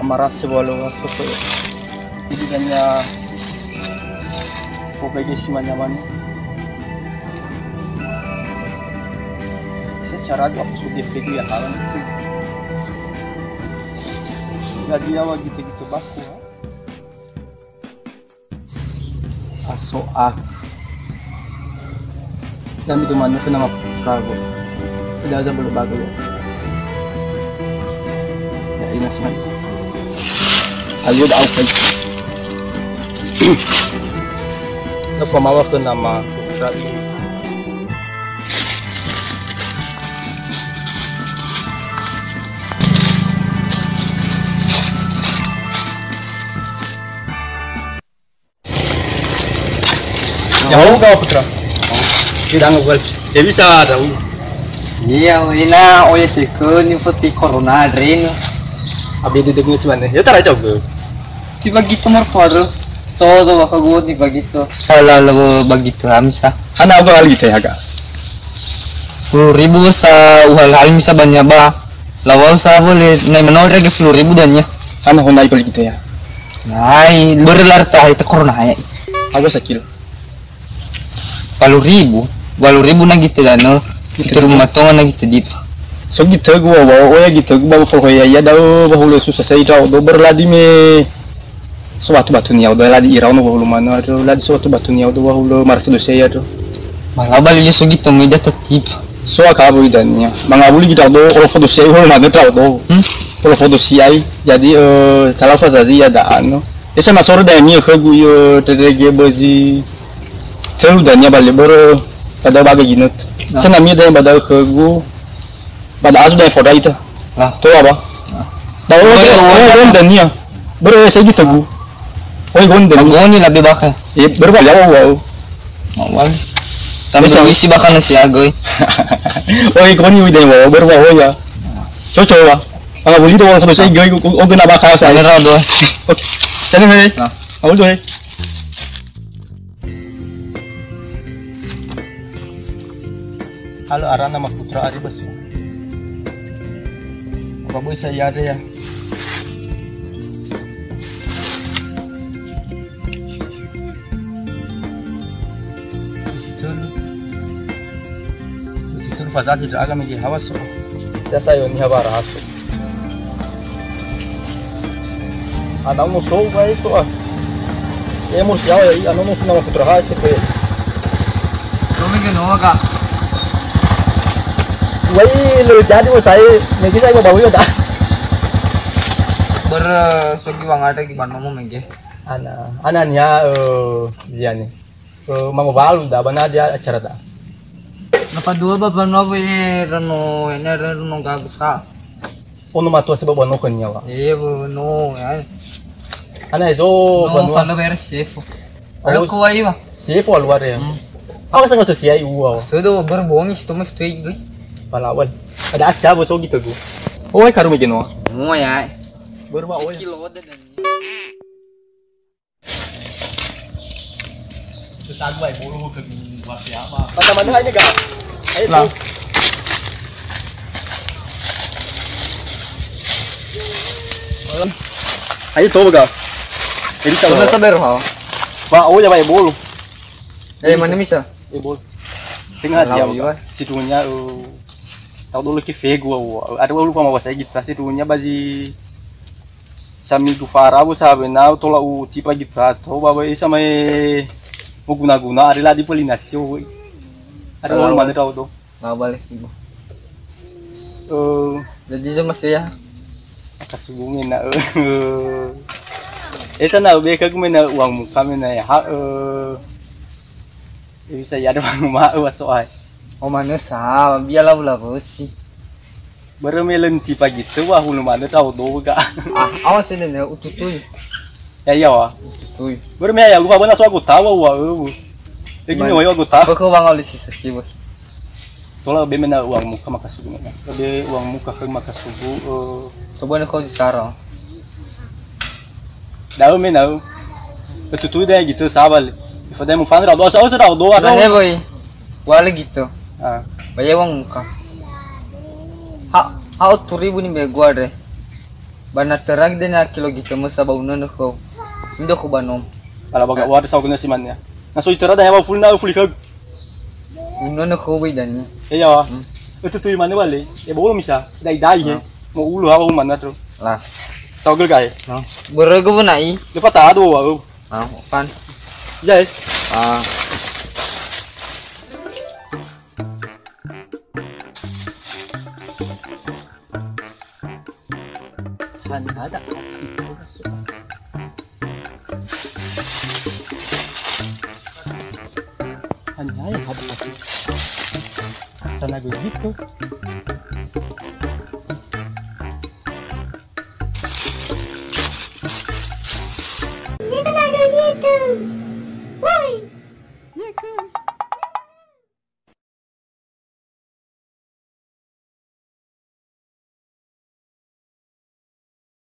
amarase walo masuk ke didikannya pokoknya semuanya secara aku sudah video ya hal itu nggak dia gitu baku aso dan itu mana kena prago tidak ada belum bagus ya ini semua ayo dah aku na pamawa ko nama putra ini jauh kau putra tidak ngobel dia bisa tahu iya ina oya sikun putih corona drain abi itu dengan sebenarnya ya tak jauh tiba gitu marpado todo baka gua tiba gitu ala lo begitu hamsa hana apa hal gitu ya kak 10.000 sa uhal hal bisa banyak ba lawal sa boleh nai menor lagi 10.000 dan ya hana honai beli gitu ya nai berlar tah itu corona ya aku sakil 40.000 na gitu dan no itu rumah tonga na gitu di so gitu gua bawa ya gitu gua bawa ya dah bahulu susah saya tahu do berladi me suatu batu niau do ladi irau no bahulu mana do ladi suatu batu niau do bahulu marse do saya do malah balik so gitu media tetip so akabu idannya mangabuli gitu do kalau foto saya bahulu mana tahu do kalau foto saya jadi kalau foto saya ada anu esa na sore da mi ke gu yo tedege bozi telu danya balik baru pada bagai ginut sana mi da pada ke gu pada asu da foto itu lah tuh apa baru gon danya baru saya gitu gu oi gon danya goni lebih bakal baru apa wow awal sampai isi bakal nasi agoy oi goni udah wow baru wow ya cocok lah kalau beli tuh foto saya gue kena bakal saya ada do oke sana nih awal tuh halo arah nama putra Aribas apa boleh saya ada ya itu fazal tidak agak menjadi hawas ya saya ini hawa rasu ada musuh baik soal ya musuh ya anu musuh nama putra hawas itu kamu ke noga woi lu jadi mau saya mungkin saya mau bawa ya dah sogi wang ada gimana mau mengge anaknya dia nih mau balu dah mana dia acara dah napa dua bapak nopo reno ini reno gagus ka ono matua sebab ono kenya wa iya bu no ya anak itu no falo beres chef kalau kau ayo chef luar ya aku sangat sosial wow sudah berbongi itu mesti itu Palawan. Ada aja bosok gitu gua. Oh, karu bikin wah. Oh ya. Berapa oh. Kilo dan. Kita gua bulu ke buat siapa? Mana aja enggak? Ayo lah. Ayo tuh enggak? Ini sudah sabar ha. Ba, oh ya bae bulu. Mana bisa? Bulu. Tengah dia situnya tahu dulu ke fego ada lupa mau saya gitu sih dunia bazi sami gufara bu sabe na tola u tipa gitu tahu baba isa mai guna ada lagi polinasi ada orang mana tahu tuh nggak balik ibu jadi itu masih ya kasubungin na esa na beka kumena uang muka mena ya bisa ya ada mah soai oh mana sah biarlah sih baru melenti pagi itu wah hulu mana tahu do ga awas ini nih ututuy ya wah ututuy baru ya lupa benar so aku tahu wah lagi nih wah aku tahu kau bang oleh sisa kibus soalnya lebih mana uang muka maka subuh lebih uang muka ke maka subuh coba nih kau sekarang dah mana ututuy deh gitu sabal pada mau fan rado asal rado ada nih boy wala gitu bayar uang muka ha 2.000 nih gua deh Banat terang din kilo gitu mo sa baunan ko. Hindi ko banom. Para baga wala sa kuna siman niya. Naso itara dahil full na full kag. Uno ko bay dan niya. Iya. Itu tuh mana wale? Ya bawa misa. Dai he. Mau ulu hawa mana tuh. Lah. Saugel kai. Berago mo na i. Lepas tak ada wa. Pan. Jai. Ada. Hanya ya ada. Sana begitu. Bisa gitu.